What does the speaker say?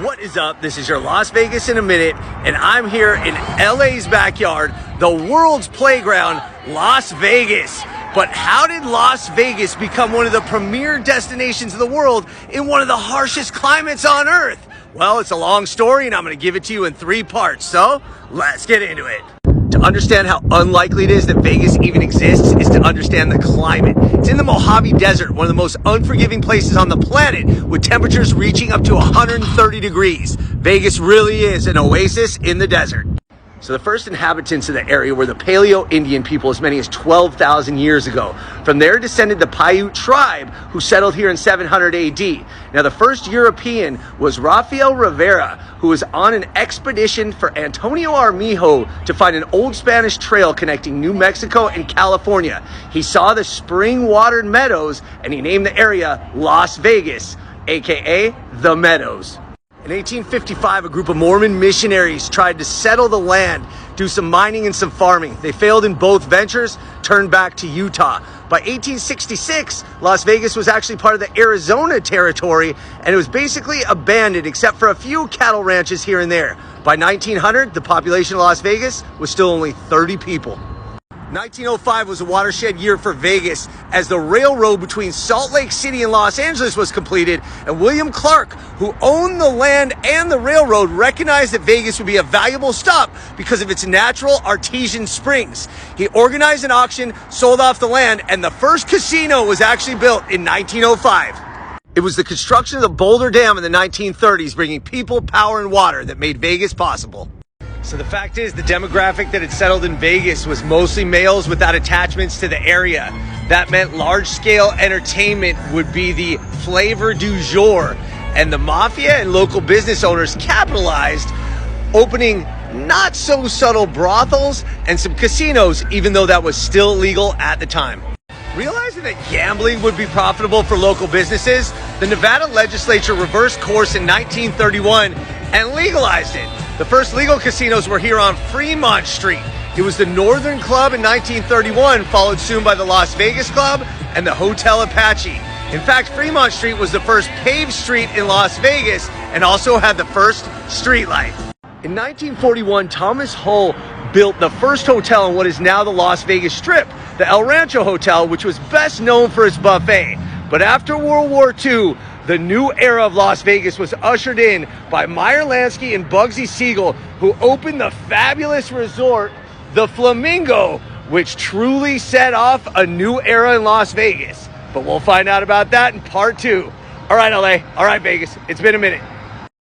What is up? This is your Las Vegas in a minute, and I'm here in LA's backyard, the world's playground, Las Vegas. But how did Las Vegas become one of the premier destinations of the world in one of the harshest climates on Earth? Well, it's a long story, and I'm going to give it to you in 3 parts, so let's get into it. To understand how unlikely it is that Vegas even exists is to understand the climate. It's in the Mojave Desert, one of the most unforgiving places on the planet, with temperatures reaching up to 130 degrees. Vegas really is an oasis in the desert. So the first inhabitants of the area were the Paleo-Indian people as many as 12,000 years ago. From there descended the Paiute tribe, who settled here in 700 AD. Now the first European was Rafael Rivera, who was on an expedition for Antonio Armijo to find an old Spanish trail connecting New Mexico and California. He saw the spring-watered meadows, and he named the area Las Vegas, aka the Meadows. In 1855, a group of Mormon missionaries tried to settle the land, do some mining and some farming. They failed in both ventures, turned back to Utah. By 1866, Las Vegas was actually part of the Arizona territory, and it was basically abandoned except for a few cattle ranches here and there. By 1900, the population of Las Vegas was still only 30 people. 1905 was a watershed year for Vegas as the railroad between Salt Lake City and Los Angeles was completed, and William Clark, who owned the land and the railroad, recognized that Vegas would be a valuable stop because of its natural artesian springs. He organized an auction, sold off the land, and the first casino was actually built in 1905. It was the construction of the Boulder Dam in the 1930s, bringing people, power, and water that made Vegas possible. So the fact is, the demographic that had settled in Vegas was mostly males without attachments to the area. That meant large-scale entertainment would be the flavor du jour, and the mafia and local business owners capitalized, opening not-so-subtle brothels and some casinos, even though that was still legal at the time. Realizing that gambling would be profitable for local businesses, the Nevada legislature reversed course in 1931 and legalized it. The first legal casinos were here on Fremont Street. It was the Northern Club in 1931, followed soon by the Las Vegas Club and the Hotel Apache. In fact, Fremont Street was the first paved street in Las Vegas and also had the first street light. In 1941, Thomas Hull built the first hotel on what is now the Las Vegas Strip, the El Rancho Hotel, which was best known for its buffet. But after World War II, the new era of Las Vegas was ushered in by Meyer Lansky and Bugsy Siegel, who opened the fabulous resort, the Flamingo, which truly set off a new era in Las Vegas. But we'll find out about that in part 2. All right, LA. All right, Vegas. It's been a minute.